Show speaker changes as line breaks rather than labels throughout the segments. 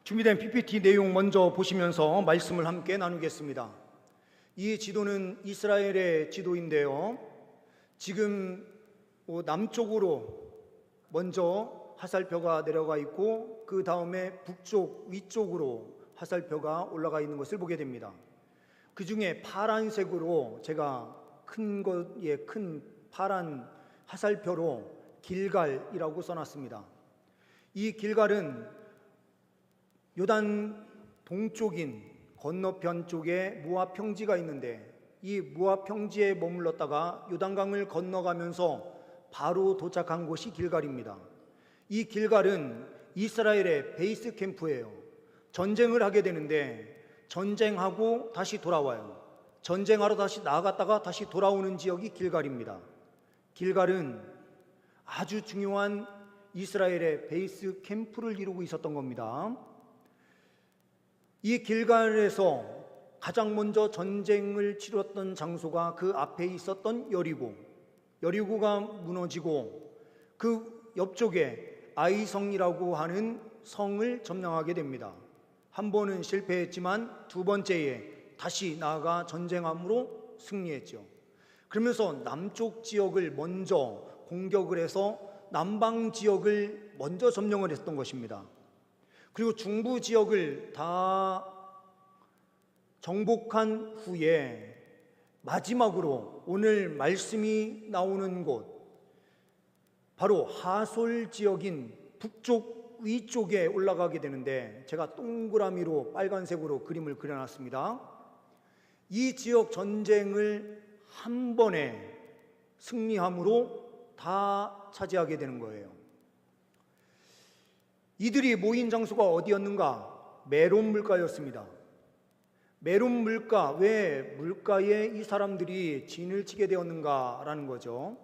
준비된 PPT 내용 먼저 보시면서 말씀을 함께 나누겠습니다. 이 지도는 이스라엘의 지도인데요. 지금 남쪽으로 먼저 화살표가 내려가 있고 그 다음에 북쪽 위쪽으로 화살표가 올라가 있는 것을 보게 됩니다. 그 중에 파란색으로 제가 큰 파란 화살표로 길갈이라고 써놨습니다. 이 길갈은 요단 동쪽인 건너편 쪽에 모압 평지가 있는데 이 모압 평지에 머물렀다가 요단강을 건너가면서 바로 도착한 곳이 길갈입니다. 이 길갈은 이스라엘의 베이스 캠프예요. 전쟁을 하게 되는데 전쟁하고 다시 돌아와요. 전쟁하러 다시 나아갔다가 다시 돌아오는 지역이 길갈입니다. 길갈은 아주 중요한 이스라엘의 베이스 캠프를 이루고 있었던 겁니다. 이 길갈에서 가장 먼저 전쟁을 치렀던 장소가 그 앞에 있었던 여리고가 무너지고 그 옆쪽에 아이성이라고 하는 성을 점령하게 됩니다. 한 번은 실패했지만 두 번째에 다시 나아가 전쟁함으로 승리했죠. 그러면서 남쪽 지역을 먼저 공격을 해서 남방 지역을 먼저 점령을 했던 것입니다. 그리고 중부 지역을 다 정복한 후에 마지막으로 오늘 말씀이 나오는 곳, 바로 하솔 지역인 북쪽 위쪽에 올라가게 되는데 제가 동그라미로 빨간색으로 그림을 그려놨습니다. 이 지역 전쟁을 한 번에 승리함으로 다 차지하게 되는 거예요. 이들이 모인 장소가 어디였는가? 메론 물가였습니다. 메론 물가, 왜 물가에 이 사람들이 진을 치게 되었는가라는 거죠.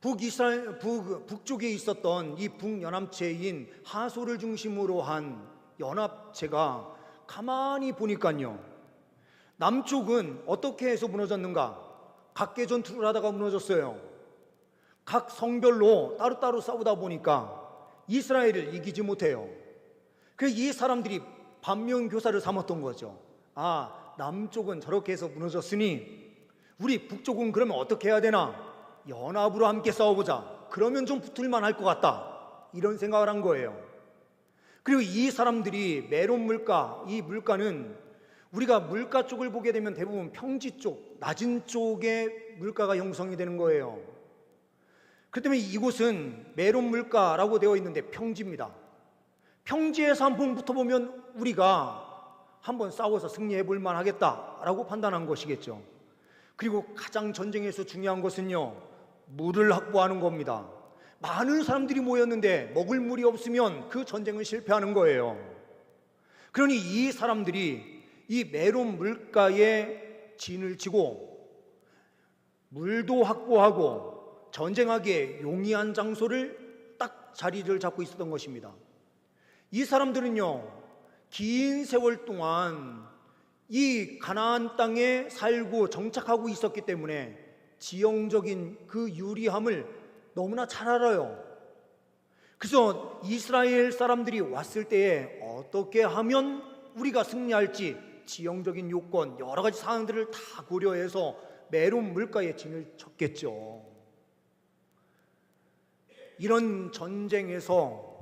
북쪽에 있었던 이 북연합체인 하솔을 중심으로 한 연합체가 가만히 보니까요, 남쪽은 어떻게 해서 무너졌는가? 각계 전투를 하다가 무너졌어요. 각 성별로 따로따로 싸우다 보니까 이스라엘을 이기지 못해요. 그래서 이 사람들이 반면교사를 삼았던 거죠. 남쪽은 저렇게 해서 무너졌으니 우리 북쪽은 그러면 어떻게 해야 되나? 연합으로 함께 싸워보자. 그러면 좀 붙을만 할 것 같다. 이런 생각을 한 거예요. 그리고 이 사람들이 메론 물가, 이 물가는 우리가 물가 쪽을 보게 되면 대부분 평지 쪽, 낮은 쪽에 물가가 형성이 되는 거예요. 그렇기 때문에 이곳은 메론 물가라고 되어 있는데 평지입니다. 평지에서 한번 붙어보면 우리가 한번 싸워서 승리해 볼 만하겠다라고 판단한 것이겠죠. 그리고 가장 전쟁에서 중요한 것은요, 물을 확보하는 겁니다. 많은 사람들이 모였는데 먹을 물이 없으면 그 전쟁은 실패하는 거예요. 그러니 이 사람들이 이 메론 물가에 진을 치고 물도 확보하고 전쟁하기에 용이한 장소를 딱 자리를 잡고 있었던 것입니다. 이 사람들은요, 긴 세월 동안 이 가나안 땅에 살고 정착하고 있었기 때문에 지형적인 그 유리함을 너무나 잘 알아요. 그래서 이스라엘 사람들이 왔을 때에 어떻게 하면 우리가 승리할지 지형적인 요건, 여러 가지 사항들을 다 고려해서 메론 물가에 진을 쳤겠죠. 이런 전쟁에서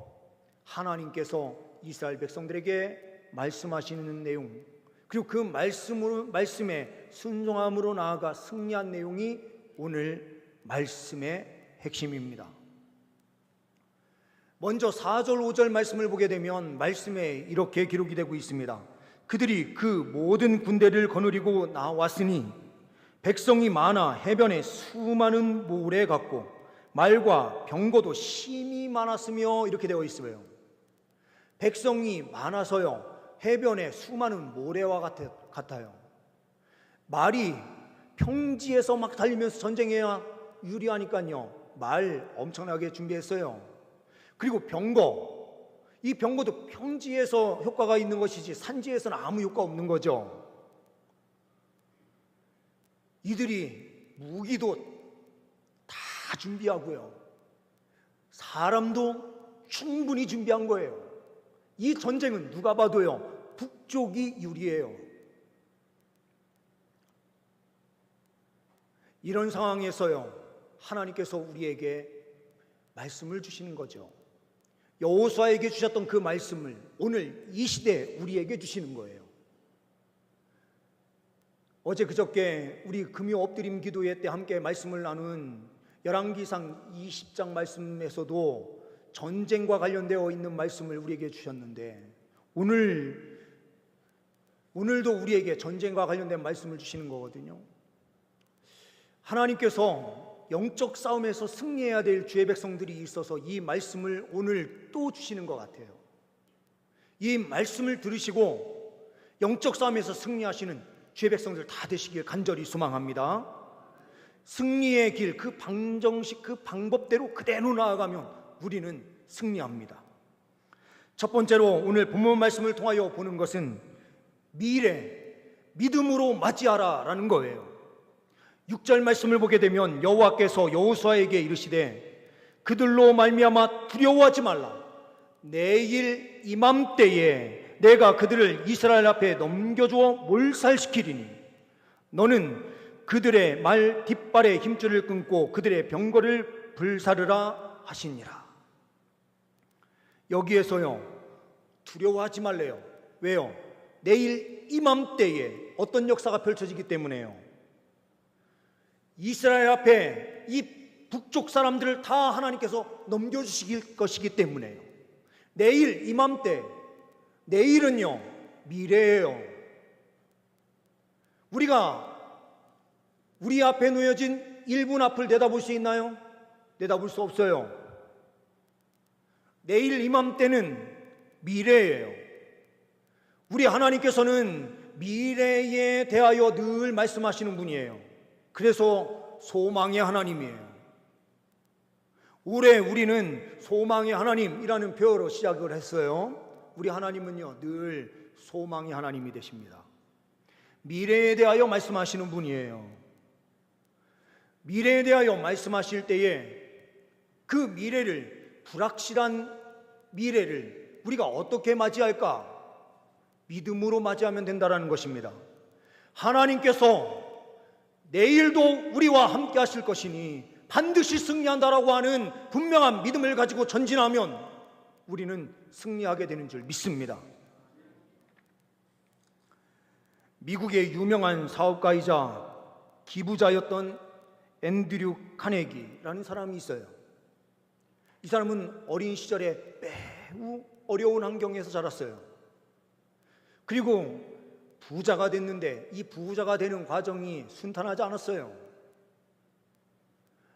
하나님께서 이스라엘 백성들에게 말씀하시는 내용, 그리고 그 말씀에 순종함으로 나아가 승리한 내용이 오늘 말씀의 핵심입니다. 먼저 4절 5절 말씀을 보게 되면 말씀에 이렇게 기록이 되고 있습니다. 그들이 그 모든 군대를 거느리고 나왔으니 백성이 많아 해변에 수많은 모래 같고 말과 병거도 심히 많았으며, 이렇게 되어 있어요. 백성이 많아서요, 해변에 수많은 모래와 같아요. 말이 평지에서 막 달리면서 전쟁해야 유리하니까요, 말 엄청나게 준비했어요. 그리고 병거, 이 병거도 평지에서 효과가 있는 것이지 산지에서는 아무 효과 없는 거죠. 이들이 무기도 다 준비하고요, 사람도 충분히 준비한 거예요. 이 전쟁은 누가 봐도요, 북쪽이 유리해요. 이런 상황에서요, 하나님께서 우리에게 말씀을 주시는 거죠. 여호수아에게 주셨던 그 말씀을 오늘 이 시대에 우리에게 주시는 거예요. 어제 그저께 우리 금요 엎드림 기도회 때 함께 말씀을 나눈 열왕기상 20장 말씀에서도 전쟁과 관련되어 있는 말씀을 우리에게 주셨는데, 오늘도 우리에게 전쟁과 관련된 말씀을 주시는 거거든요. 하나님께서 영적 싸움에서 승리해야 될 주의 백성들이 있어서 이 말씀을 오늘 또 주시는 것 같아요. 이 말씀을 들으시고 영적 싸움에서 승리하시는 주의 백성들 다 되시길 간절히 소망합니다. 승리의 길, 그 방정식, 그 방법대로 그대로 나아가면 우리는 승리합니다. 첫 번째로 오늘 본문 말씀을 통하여 보는 것은 미래, 믿음으로 맞이하라 라는 거예요. 6절 말씀을 보게 되면 여호와께서 여호수아에게 이르시되 그들로 말미암아 두려워하지 말라. 내일 이맘때에 내가 그들을 이스라엘 앞에 넘겨주어 몰살시키리니 너는 그들의 말 뒷발의 힘줄을 끊고 그들의 병거를 불사르라 하시니라. 여기에서요, 두려워하지 말래요. 왜요? 내일 이맘때에 어떤 역사가 펼쳐지기 때문에요. 이스라엘 앞에 이 북쪽 사람들을 다 하나님께서 넘겨주실 것이기 때문에요. 내일 이맘때, 내일은요, 미래예요. 우리가 우리 앞에 놓여진 1분 앞을 내다볼 수 있나요? 내다볼 수 없어요. 내일 이맘때는 미래예요. 우리 하나님께서는 미래에 대하여 늘 말씀하시는 분이에요. 그래서 소망의 하나님이에요. 올해 우리는 소망의 하나님이라는 표어로 시작을 했어요. 우리 하나님은요, 늘 소망의 하나님이 되십니다. 미래에 대하여 말씀하시는 분이에요. 미래에 대하여 말씀하실 때에 그 미래를, 불확실한 미래를 우리가 어떻게 맞이할까? 믿음으로 맞이하면 된다는 것입니다. 하나님께서 내일도 우리와 함께 하실 것이니 반드시 승리한다라고 하는 분명한 믿음을 가지고 전진하면 우리는 승리하게 되는 줄 믿습니다. 미국의 유명한 사업가이자 기부자였던 앤드류 카네기라는 사람이 있어요. 이 사람은 어린 시절에 매우 어려운 환경에서 자랐어요. 그리고 부자가 됐는데 이 부자가 되는 과정이 순탄하지 않았어요.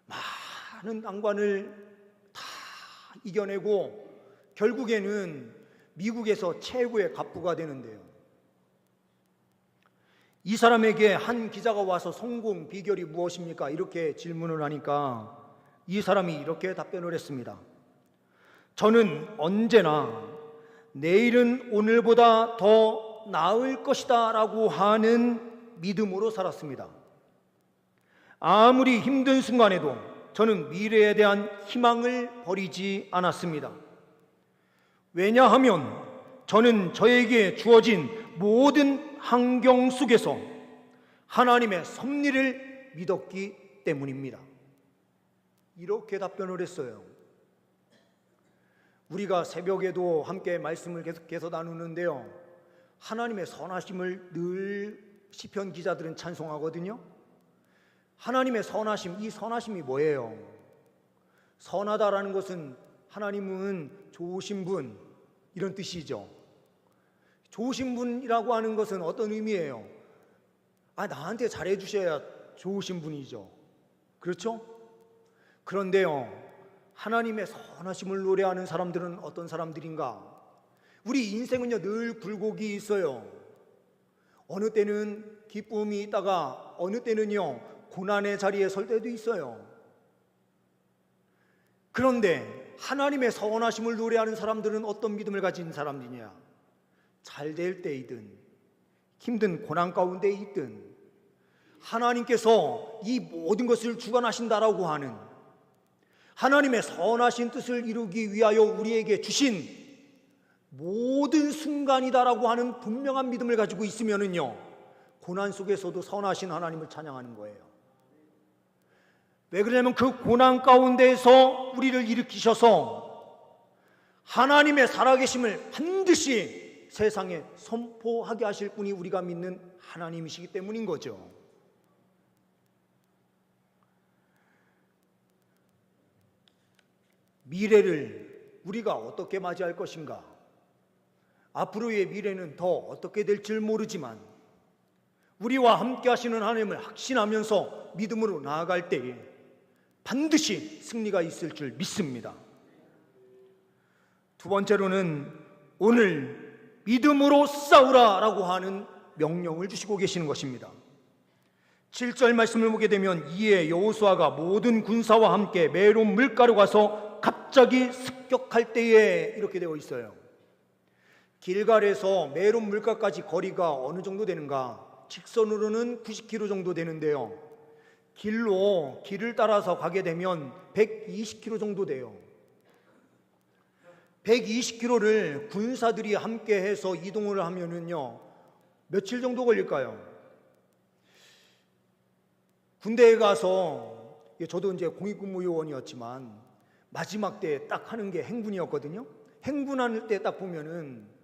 많은 난관을 다 이겨내고 결국에는 미국에서 최고의 갑부가 되는데요. 이 사람에게 한 기자가 와서 성공 비결이 무엇입니까? 이렇게 질문을 하니까 이 사람이 이렇게 답변을 했습니다. 저는 언제나 내일은 오늘보다 더 나을 것이다 라고 하는 믿음으로 살았습니다. 아무리 힘든 순간에도 저는 미래에 대한 희망을 버리지 않았습니다. 왜냐하면 저는 저에게 주어진 모든 환경 속에서 하나님의 섭리를 믿었기 때문입니다. 이렇게 답변을 했어요. 우리가 새벽에도 함께 말씀을 계속해서 나누는데요, 하나님의 선하심을 늘 시편 기자들은 찬송하거든요. 하나님의 선하심, 이 선하심이 뭐예요? 선하다라는 것은 하나님은 좋으신 분, 이런 뜻이죠. 좋으신 분이라고 하는 것은 어떤 의미예요? 나한테 잘해주셔야 좋으신 분이죠. 그렇죠? 그런데요, 하나님의 선하심을 노래하는 사람들은 어떤 사람들인가? 우리 인생은요, 늘 굴곡이 있어요. 어느 때는 기쁨이 있다가 어느 때는요, 고난의 자리에 설 때도 있어요. 그런데 하나님의 선하심을 노래하는 사람들은 어떤 믿음을 가진 사람이냐? 잘 될 때이든 힘든 고난 가운데 있든 하나님께서 이 모든 것을 주관하신다라고 하는 하나님의 선하신 뜻을 이루기 위하여 우리에게 주신 모든 순간이다라고 하는 분명한 믿음을 가지고 있으면은요, 고난 속에서도 선하신 하나님을 찬양하는 거예요. 왜 그러냐면 그 고난 가운데에서 우리를 일으키셔서 하나님의 살아계심을 반드시 세상에 선포하게 하실 분이 우리가 믿는 하나님이시기 때문인 거죠. 미래를 우리가 어떻게 맞이할 것인가, 앞으로의 미래는 더 어떻게 될지 모르지만 우리와 함께 하시는 하나님을 확신하면서 믿음으로 나아갈 때에 반드시 승리가 있을 줄 믿습니다. 두 번째로는 오늘 믿음으로 싸우라라고 하는 명령을 주시고 계시는 것입니다. 7절 말씀을 보게 되면 이에 여호수아가 모든 군사와 함께 메론 물가로 가서 갑자기 습격할 때에 이렇게 되어 있어요. 길갈에서 메론 물가까지 거리가 어느 정도 되는가? 직선으로는 90km 정도 되는데요, 길을 따라서 가게 되면 120km 정도 돼요. 120km를 군사들이 함께 해서 이동을 하면은요, 며칠 정도 걸릴까요? 군대에 가서, 저도 이제 공익근무요원이었지만 마지막 때 딱 하는 게 행군이었거든요. 행군할 때 딱 보면은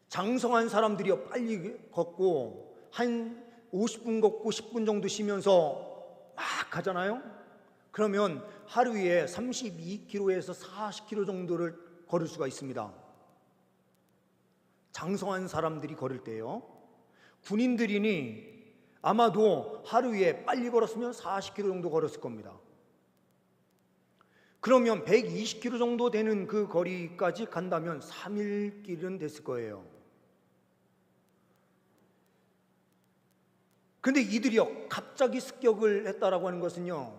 장성한 사람들이 빨리 걷고 한 50분 걷고 10분 정도 쉬면서 막 가잖아요. 그러면 하루에 32km에서 40km 정도를 걸을 수가 있습니다. 장성한 사람들이 걸을 때요. 군인들이니 아마도 하루에 빨리 걸었으면 40km 정도 걸었을 겁니다. 그러면 120km 정도 되는 그 거리까지 간다면 3일 길은 됐을 거예요. 근데 이들이요, 갑자기 습격을 했다라고 하는 것은요,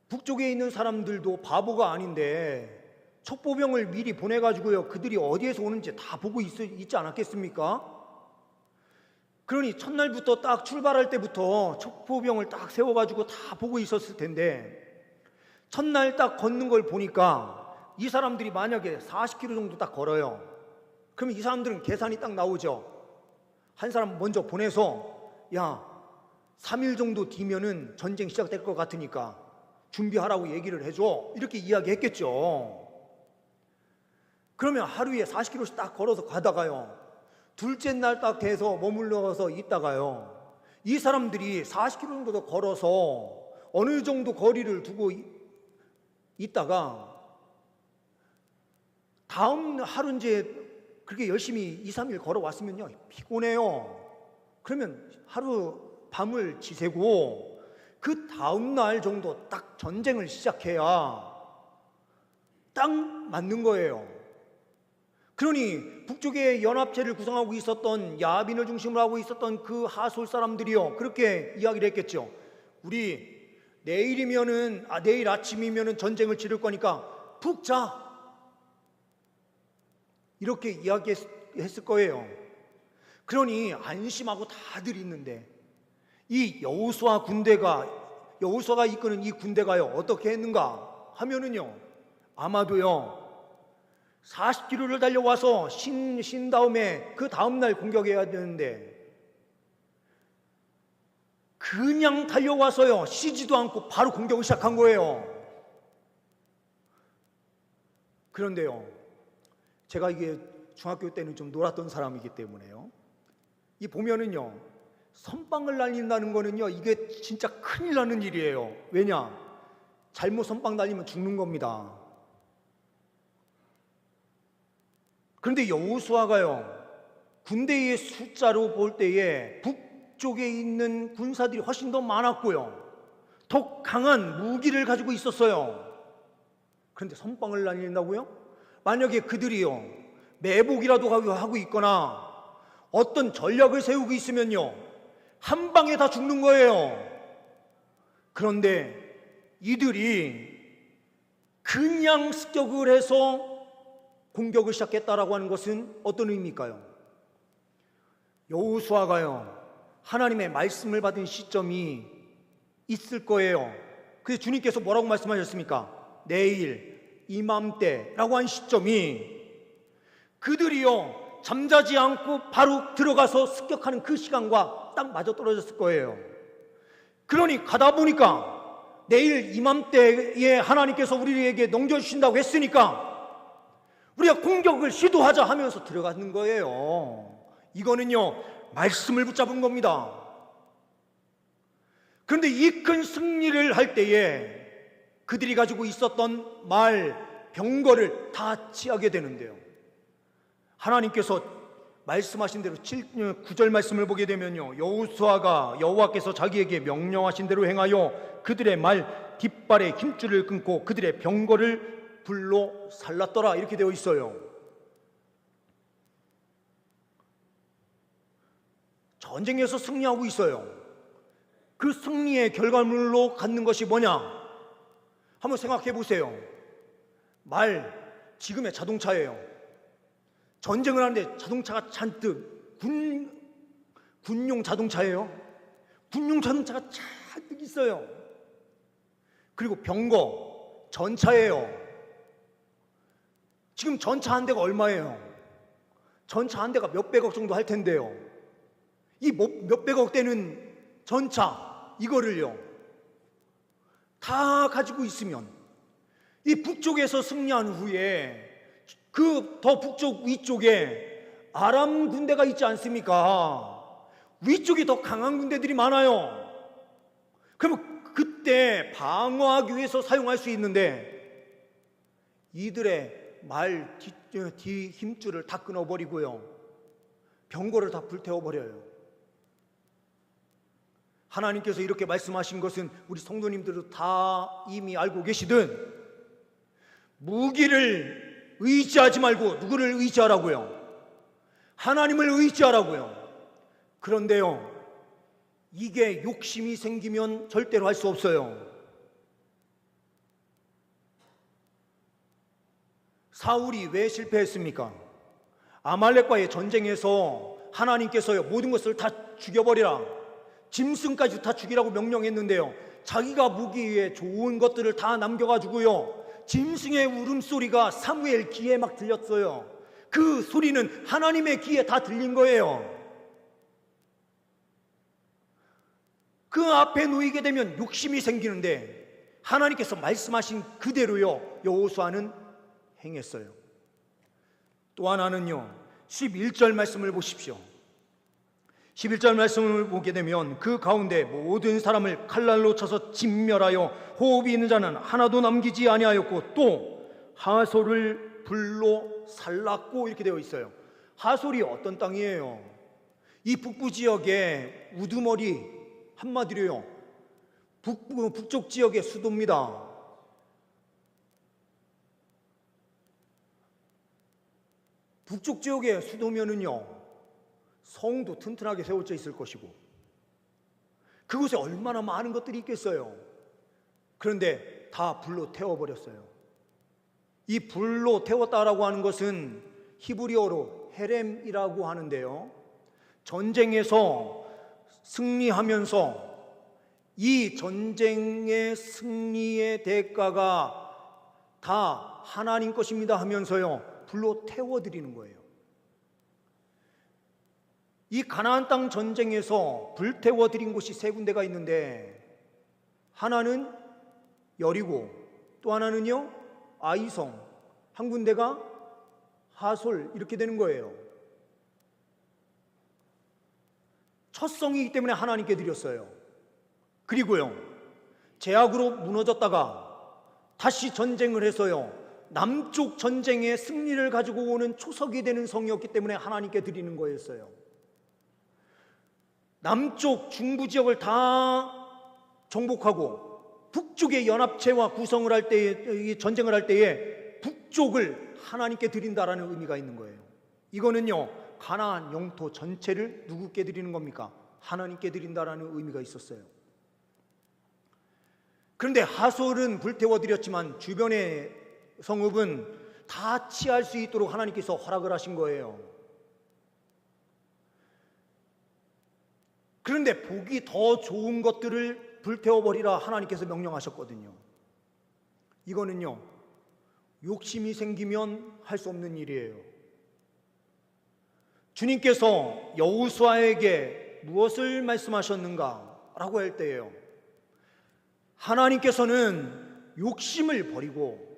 북쪽에 있는 사람들도 바보가 아닌데 첩보병을 미리 보내가지고요, 그들이 어디에서 오는지 다 보고 있지 않았겠습니까? 그러니 첫날부터 딱 출발할 때부터 첩보병을 딱 세워가지고 다 보고 있었을 텐데, 첫날 딱 걷는 걸 보니까 이 사람들이 만약에 40km 정도 딱 걸어요. 그러면 이 사람들은 계산이 딱 나오죠. 한 사람 먼저 보내서, 야, 3일 정도 뒤면은 전쟁 시작될 것 같으니까 준비하라고 얘기를 해줘, 이렇게 이야기했겠죠. 그러면 하루에 40km씩 딱 걸어서 가다가요, 둘째 날 딱 돼서 머물러서 있다가요, 이 사람들이 40km 정도 더 걸어서 어느 정도 거리를 두고 있다가 다음 하루 이제 그렇게 열심히 2, 3일 걸어왔으면요, 피곤해요. 그러면 하루 밤을 지새고 그 다음 날 정도 딱 전쟁을 시작해야 딱 맞는 거예요. 그러니 북쪽에 연합체를 구성하고 있었던 야빈을 중심으로 하고 있었던 그 하솔 사람들이요, 그렇게 이야기를 했겠죠. 우리 내일 아침이면은 전쟁을 치를 거니까 푹 자, 이렇게 이야기했을 거예요. 그러니 안심하고 다들 있는데 이 여호수아가 이끄는 이 군대가요, 어떻게 했는가 하면은요, 아마도요 40km를 달려와서 쉰 다음에 그 다음날 공격해야 되는데 그냥 달려와서요, 쉬지도 않고 바로 공격을 시작한 거예요. 그런데요, 제가 이게 중학교 때는 좀 놀았던 사람이기 때문에요, 이 보면은요, 선빵을 날린다는 거는요, 이게 진짜 큰일 나는 일이에요. 왜냐? 잘못 선빵 날리면 죽는 겁니다. 그런데 여호수아가요, 군대의 숫자로 볼 때에 북쪽에 있는 군사들이 훨씬 더 많았고요, 더 강한 무기를 가지고 있었어요. 그런데 선빵을 날린다고요? 만약에 그들이요 매복이라도 하고 있거나 어떤 전략을 세우고 있으면요, 한 방에 다 죽는 거예요. 그런데 이들이 그냥 습격을 해서 공격을 시작했다라고 하는 것은 어떤 의미일까요? 여호수아가요, 하나님의 말씀을 받은 시점이 있을 거예요. 그래서 주님께서 뭐라고 말씀하셨습니까? 내일 이맘때라고 한 시점이 그들이요 잠자지 않고 바로 들어가서 습격하는 그 시간과 딱 맞아 떨어졌을 거예요. 그러니 가다 보니까 내일 이맘때에 하나님께서 우리에게 넘겨주신다고 했으니까 우리가 공격을 시도하자 하면서 들어가는 거예요. 이거는요 말씀을 붙잡은 겁니다. 그런데 이 큰 승리를 할 때에 그들이 가지고 있었던 말, 병거를 다 취하게 되는데요. 하나님께서 말씀하신 대로 9절 말씀을 보게 되면요, 여호수아가 여호와께서 자기에게 명령하신 대로 행하여 그들의 말 뒷발에 힘줄을 끊고 그들의 병거를 불로 살랐더라, 이렇게 되어 있어요. 전쟁에서 승리하고 있어요. 그 승리의 결과물로 갖는 것이 뭐냐? 한번 생각해 보세요. 지금의 자동차예요. 전쟁을 하는데 자동차가 잔뜩, 군용 자동차예요. 군용 자동차가 잔뜩 있어요. 그리고 병거, 전차예요. 지금 전차 한 대가 얼마예요? 전차 한 대가 몇백억 정도 할 텐데요. 이 몇백억 되는 전차, 이거를요 다 가지고 있으면 이 북쪽에서 승리한 후에 그 더 북쪽 위쪽에 아람 군대가 있지 않습니까? 위쪽이 더 강한 군대들이 많아요. 그러면 그때 방어하기 위해서 사용할 수 있는데 이들의 말 뒤 힘줄을 다 끊어버리고요, 병거를 다 불태워버려요. 하나님께서 이렇게 말씀하신 것은 우리 성도님들도 다 이미 알고 계시든, 무기를 의지하지 말고 누구를 의지하라고요? 하나님을 의지하라고요. 그런데요, 이게 욕심이 생기면 절대로 할 수 없어요. 사울이 왜 실패했습니까? 아말렉과의 전쟁에서 하나님께서요 모든 것을 다 죽여버리라, 짐승까지 다 죽이라고 명령했는데요, 자기가 무기에 좋은 것들을 다 남겨가지고요 짐승의 울음소리가 사무엘 귀에 막 들렸어요. 그 소리는 하나님의 귀에 다 들린 거예요. 그 앞에 놓이게 되면 욕심이 생기는데 하나님께서 말씀하신 그대로요 여호수아는 행했어요. 또 하나는요 11절 말씀을 보십시오. 11절 말씀을 보게 되면 그 가운데 모든 사람을 칼날로 쳐서 진멸하여 호흡이 있는 자는 하나도 남기지 아니하였고 또 하솔을 불로 살랐고, 이렇게 되어 있어요. 하솔이 어떤 땅이에요? 이 북부 지역의 우두머리, 한마디로요 북쪽 지역의 수도입니다. 북쪽 지역의 수도면은요 성도 튼튼하게 세워져 있을 것이고 그곳에 얼마나 많은 것들이 있겠어요. 그런데 다 불로 태워버렸어요. 이 불로 태웠다라고 하는 것은 히브리어로 헤렘이라고 하는데요, 전쟁에서 승리하면서 이 전쟁의 승리의 대가가 다 하나님 것입니다 하면서요 불로 태워드리는 거예요. 이 가나안 땅 전쟁에서 불태워드린 곳이 세 군데가 있는데, 하나는 여리고, 또 하나는요 아이성, 한 군데가 하솔, 이렇게 되는 거예요. 첫 성이기 때문에 하나님께 드렸어요. 그리고요 제약으로 무너졌다가 다시 전쟁을 해서요 남쪽 전쟁의 승리를 가지고 오는 초석이 되는 성이었기 때문에 하나님께 드리는 거였어요. 남쪽 중부 지역을 다 정복하고 북쪽의 연합체와 구성을 할 때에, 전쟁을 할 때에 북쪽을 하나님께 드린다라는 의미가 있는 거예요. 이거는요 가나안 영토 전체를 누구께 드리는 겁니까? 하나님께 드린다라는 의미가 있었어요. 그런데 하솔은 불태워드렸지만 주변의 성읍은 다 취할 수 있도록 하나님께서 허락을 하신 거예요. 그런데 보기 더 좋은 것들을 불태워버리라 하나님께서 명령하셨거든요. 이거는요 욕심이 생기면 할 수 없는 일이에요. 주님께서 여호수아에게 무엇을 말씀하셨는가 라고 할 때예요. 하나님께서는 욕심을 버리고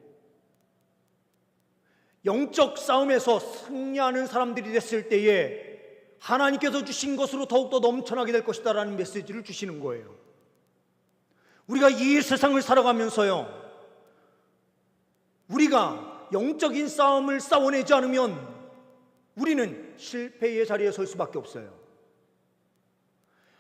영적 싸움에서 승리하는 사람들이 됐을 때에 하나님께서 주신 것으로 더욱더 넘쳐나게 될 것이다 라는 메시지를 주시는 거예요. 우리가 이 세상을 살아가면서요, 우리가 영적인 싸움을 싸워내지 않으면 우리는 실패의 자리에 설 수밖에 없어요.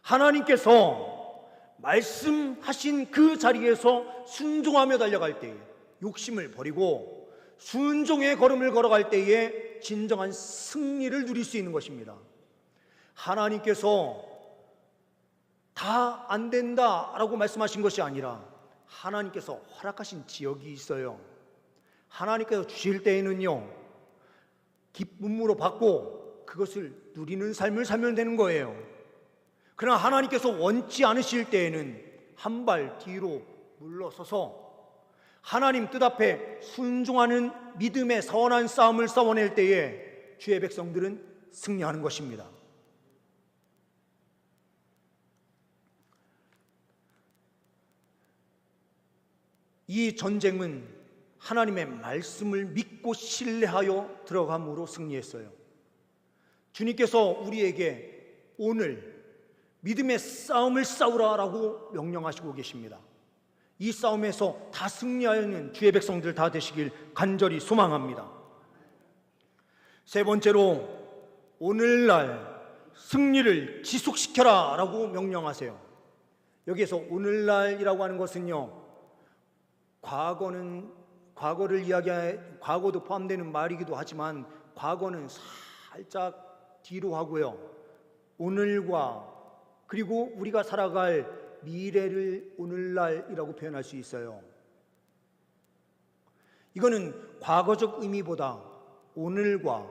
하나님께서 말씀하신 그 자리에서 순종하며 달려갈 때에, 욕심을 버리고 순종의 걸음을 걸어갈 때에 진정한 승리를 누릴 수 있는 것입니다. 하나님께서 다 안 된다라고 말씀하신 것이 아니라 하나님께서 허락하신 지역이 있어요. 하나님께서 주실 때에는요, 기쁨으로 받고 그것을 누리는 삶을 살면 되는 거예요. 그러나 하나님께서 원치 않으실 때에는 한 발 뒤로 물러서서 하나님 뜻 앞에 순종하는 믿음의 선한 싸움을 싸워낼 때에 주의 백성들은 승리하는 것입니다. 이 전쟁은 하나님의 말씀을 믿고 신뢰하여 들어감으로 승리했어요. 주님께서 우리에게 오늘 믿음의 싸움을 싸우라라고 명령하시고 계십니다. 이 싸움에서 다 승리하는 주의 백성들 다 되시길 간절히 소망합니다. 세 번째로, 오늘날 승리를 지속시켜라 라고 명령하세요. 여기에서 오늘날이라고 하는 것은요, 과거도 포함되는 말이기도 하지만 과거는 살짝 뒤로 하고요, 오늘과 그리고 우리가 살아갈 미래를 오늘날이라고 표현할 수 있어요. 이거는 과거적 의미보다 오늘과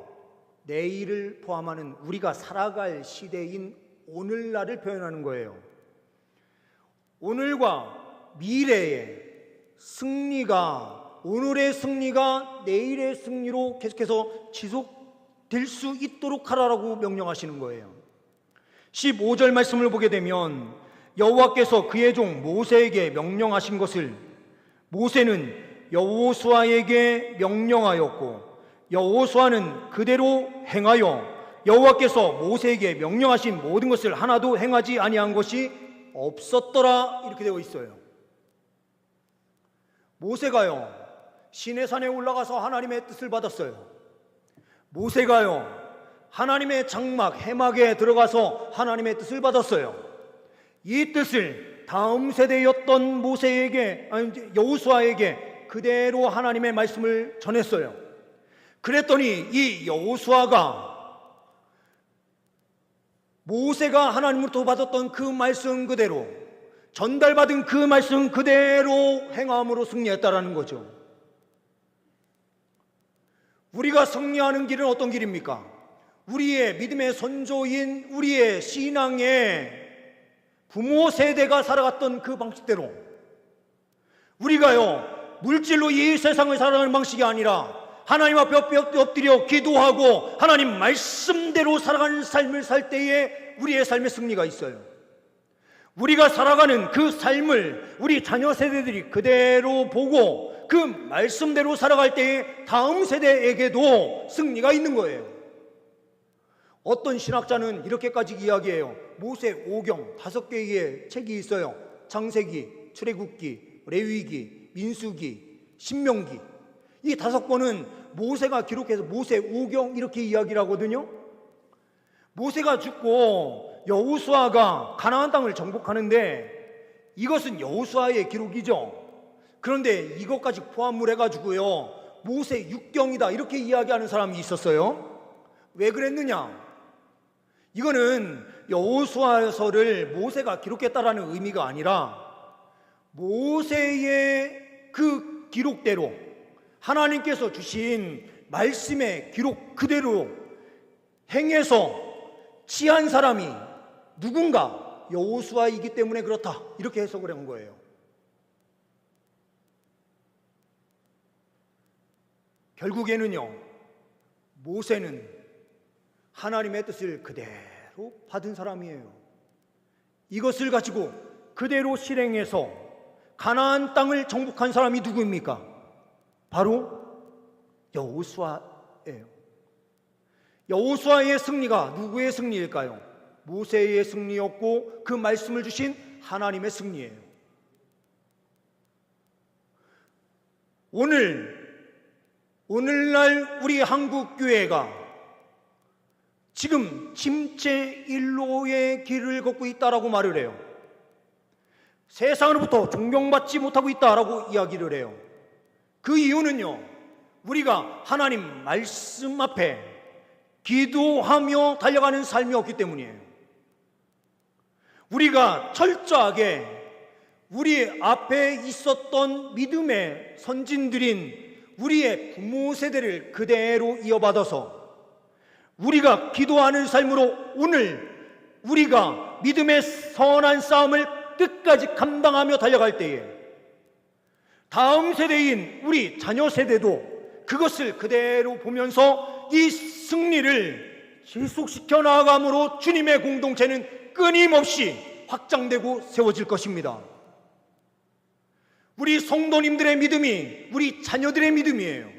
내일을 포함하는 우리가 살아갈 시대인 오늘날을 표현하는 거예요. 오늘과 미래의 승리가, 오늘의 승리가 내일의 승리로 계속해서 지속될 수 있도록 하라라고 명령하시는 거예요. 15절 말씀을 보게 되면 여호와께서 그의 종 모세에게 명령하신 것을 모세는 여호수아에게 명령하였고 여호수아는 그대로 행하여 여호와께서 모세에게 명령하신 모든 것을 하나도 행하지 아니한 것이 없었더라, 이렇게 되어 있어요. 모세가요, 시내산에 올라가서 하나님의 뜻을 받았어요. 모세가요, 하나님의 장막 해막에 들어가서 하나님의 뜻을 받았어요. 이 뜻을 다음 세대였던 여호수아에게 그대로 하나님의 말씀을 전했어요. 그랬더니 이 여호수아가 모세가 하나님으로부터 받았던 그 말씀 그대로, 전달받은 그 말씀 그대로 행함으로 승리했다라는 거죠. 우리가 승리하는 길은 어떤 길입니까? 우리의 믿음의 선조인 우리의 신앙의 부모 세대가 살아갔던 그 방식대로, 우리가요 물질로 이 세상을 살아가는 방식이 아니라 하나님 앞에 엎드려 기도하고 하나님 말씀대로 살아가는 삶을 살 때에 우리의 삶의 승리가 있어요. 우리가 살아가는 그 삶을 우리 자녀 세대들이 그대로 보고 그 말씀대로 살아갈 때에 다음 세대에게도 승리가 있는 거예요. 어떤 신학자는 이렇게까지 이야기해요. 모세 오경 5개의 책이 있어요. 창세기, 출애굽기, 레위기, 민수기, 신명기. 이 5권은 모세가 기록해서 모세 오경 이렇게 이야기를 하거든요. 모세가 죽고 여호수아가 가나안 땅을 정복하는데 이것은 여호수아의 기록이죠. 그런데 이것까지 포함을 해가지고요 모세 육경이다 이렇게 이야기하는 사람이 있었어요. 왜 그랬느냐? 이거는 여호수아서를 모세가 기록했다라는 의미가 아니라 모세의 그 기록대로 하나님께서 주신 말씀의 기록 그대로 행해서 취한 사람이 누군가 여호수아이기 때문에 그렇다 이렇게 해석을 한 거예요. 결국에는요 모세는 하나님의 뜻을 그대로 받은 사람이에요. 이것을 가지고 그대로 실행해서 가나안 땅을 정복한 사람이 누구입니까? 바로 여호수아예요. 여호수아의 승리가 누구의 승리일까요? 모세의 승리였고 그 말씀을 주신 하나님의 승리예요. 오늘날 우리 한국교회가 지금 침체 일로의 길을 걷고 있다라고 말을 해요. 세상으로부터 존경받지 못하고 있다라고 이야기를 해요. 그 이유는요, 우리가 하나님 말씀 앞에 기도하며 달려가는 삶이 없기 때문이에요. 우리가 철저하게 우리 앞에 있었던 믿음의 선진들인 우리의 부모 세대를 그대로 이어받아서 우리가 기도하는 삶으로 오늘 우리가 믿음의 선한 싸움을 끝까지 감당하며 달려갈 때에 다음 세대인 우리 자녀 세대도 그것을 그대로 보면서 이 승리를 지속시켜 나아감으로 주님의 공동체는 끊임없이 확장되고 세워질 것입니다. 우리 성도님들의 믿음이 우리 자녀들의 믿음이에요.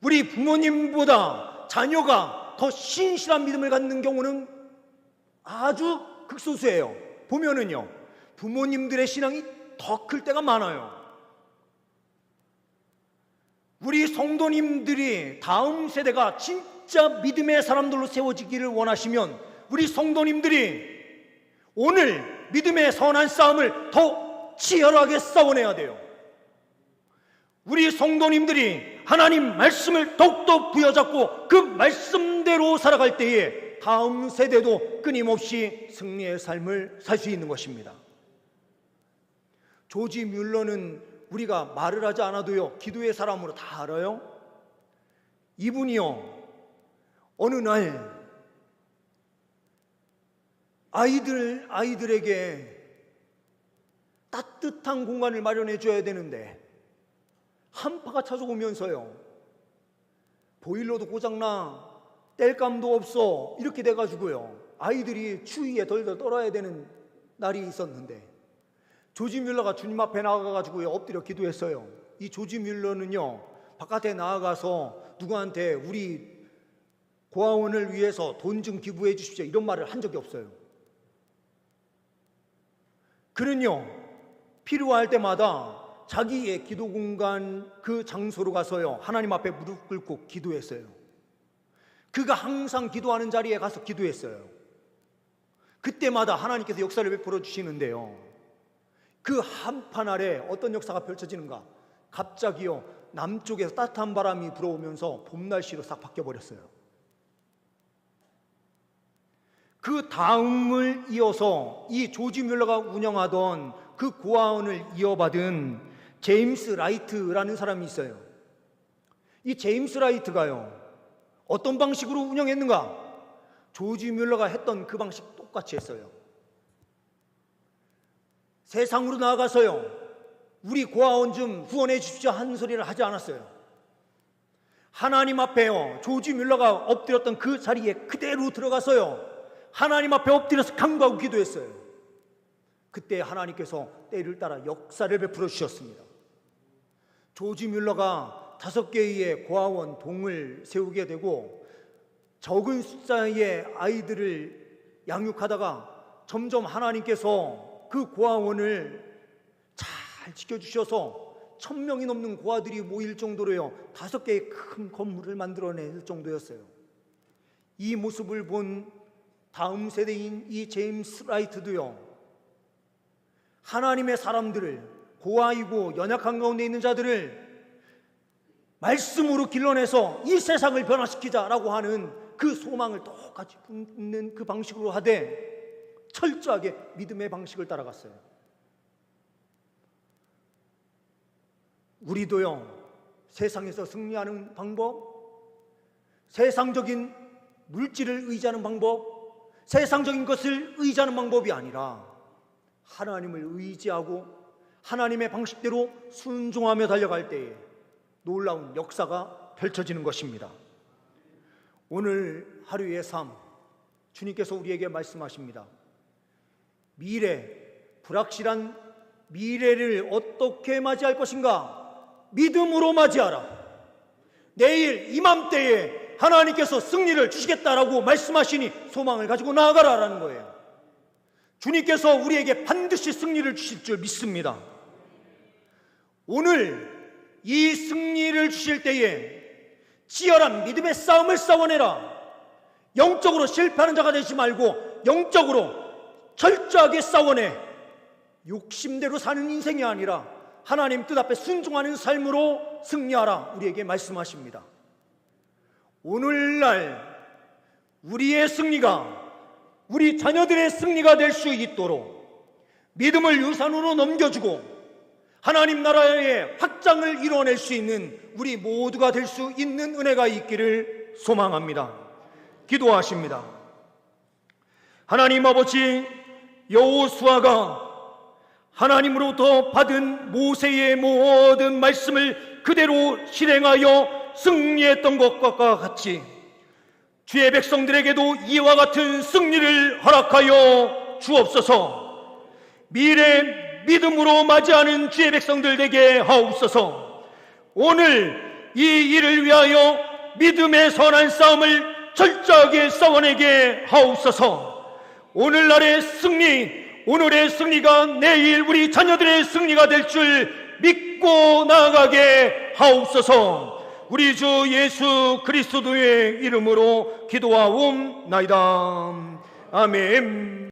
우리 부모님보다 자녀가 더 신실한 믿음을 갖는 경우는 아주 극소수예요. 보면은요, 부모님들의 신앙이 더 클 때가 많아요. 우리 성도님들이 다음 세대가 진짜 믿음의 사람들로 세워지기를 원하시면 우리 성도님들이 오늘 믿음의 선한 싸움을 더 치열하게 싸워내야 돼요. 우리 성도님들이 하나님 말씀을 더욱더 부여잡고 그 말씀대로 살아갈 때에 다음 세대도 끊임없이 승리의 삶을 살 수 있는 것입니다. 조지 뮬러는 우리가 말을 하지 않아도요, 기도의 사람으로 다 알아요. 이분이요, 어느 날 아이들에게 따뜻한 공간을 마련해 줘야 되는데 한파가 찾아오면서요, 보일러도 고장나, 땔감도 없어, 이렇게 돼가지고요, 아이들이 추위에 덜덜 떨어야 되는 날이 있었는데 조지 뮬러가 주님 앞에 나가가지고요, 엎드려 기도했어요. 이 조지 뮬러는요, 바깥에 나아가서 누구한테 우리 고아원을 위해서 돈 좀 기부해 주십시오 이런 말을 한 적이 없어요. 그는요, 필요할 때마다 자기의 기도 공간 그 장소로 가서요, 하나님 앞에 무릎 꿇고 기도했어요. 그가 항상 기도하는 자리에 가서 기도했어요. 그때마다 하나님께서 역사를 베풀어 주시는데요, 그 한판 아래 어떤 역사가 펼쳐지는가? 갑자기요, 남쪽에서 따뜻한 바람이 불어오면서 봄 날씨로 싹 바뀌어버렸어요. 그 다음을 이어서 이 조지 뮬러가 운영하던 그 고아원을 이어받은 제임스 라이트라는 사람이 있어요. 이 제임스 라이트가요, 어떤 방식으로 운영했는가? 조지 뮬러가 했던 그 방식 똑같이 했어요. 세상으로 나아가서요, 우리 고아원 좀 후원해 주십시오 하는 소리를 하지 않았어요. 하나님 앞에요, 조지 뮬러가 엎드렸던 그 자리에 그대로 들어가서요, 하나님 앞에 엎드려서 간구하고 기도했어요. 그때 하나님께서 때를 따라 역사를 베풀어 주셨습니다. 조지 뮬러가 5개의 고아원 동을 세우게 되고 적은 숫자의 아이들을 양육하다가 점점 하나님께서 그 고아원을 잘 지켜주셔서 1000명이 넘는 고아들이 모일 정도로요, 5개의 큰 건물을 만들어낼 정도였어요. 이 모습을 본 다음 세대인 이 제임스 라이트도요, 하나님의 사람들을, 고아이고 연약한 가운데 있는 자들을 말씀으로 길러내서 이 세상을 변화시키자라고 하는 그 소망을 똑같이 붙는 그 방식으로 하되 철저하게 믿음의 방식을 따라갔어요. 우리도요, 세상에서 승리하는 방법, 세상적인 물질을 의지하는 방법, 세상적인 것을 의지하는 방법이 아니라 하나님을 의지하고 하나님의 방식대로 순종하며 달려갈 때에 놀라운 역사가 펼쳐지는 것입니다. 오늘 하루의 삶, 주님께서 우리에게 말씀하십니다. 미래, 불확실한 미래를 어떻게 맞이할 것인가? 믿음으로 맞이하라. 내일 이맘때에 하나님께서 승리를 주시겠다라고 말씀하시니 소망을 가지고 나아가라라는 거예요. 주님께서 우리에게 반드시 승리를 주실 줄 믿습니다. 오늘 이 승리를 주실 때에 치열한 믿음의 싸움을 싸워내라. 영적으로 실패하는 자가 되지 말고 영적으로 철저하게 싸워내 욕심대로 사는 인생이 아니라 하나님 뜻 앞에 순종하는 삶으로 승리하라 우리에게 말씀하십니다. 오늘날 우리의 승리가 우리 자녀들의 승리가 될 수 있도록 믿음을 유산으로 넘겨주고 하나님 나라의 확장을 이뤄낼 수 있는 우리 모두가 될 수 있는 은혜가 있기를 소망합니다. 기도하십니다. 하나님 아버지, 여호수아가 하나님으로부터 받은 모세의 모든 말씀을 그대로 실행하여 승리했던 것과 같이 주의 백성들에게도 이와 같은 승리를 허락하여 주옵소서. 미래 믿음으로 맞이하는 주의 백성들 되게 하옵소서. 오늘 이 일을 위하여 믿음의 선한 싸움을 철저하게 싸워내게 하옵소서. 오늘날의 승리, 오늘의 승리가 내일 우리 자녀들의 승리가 될 줄 믿고 나아가게 하옵소서. 우리 주 예수 그리스도의 이름으로 기도하옵나이다. 아멘.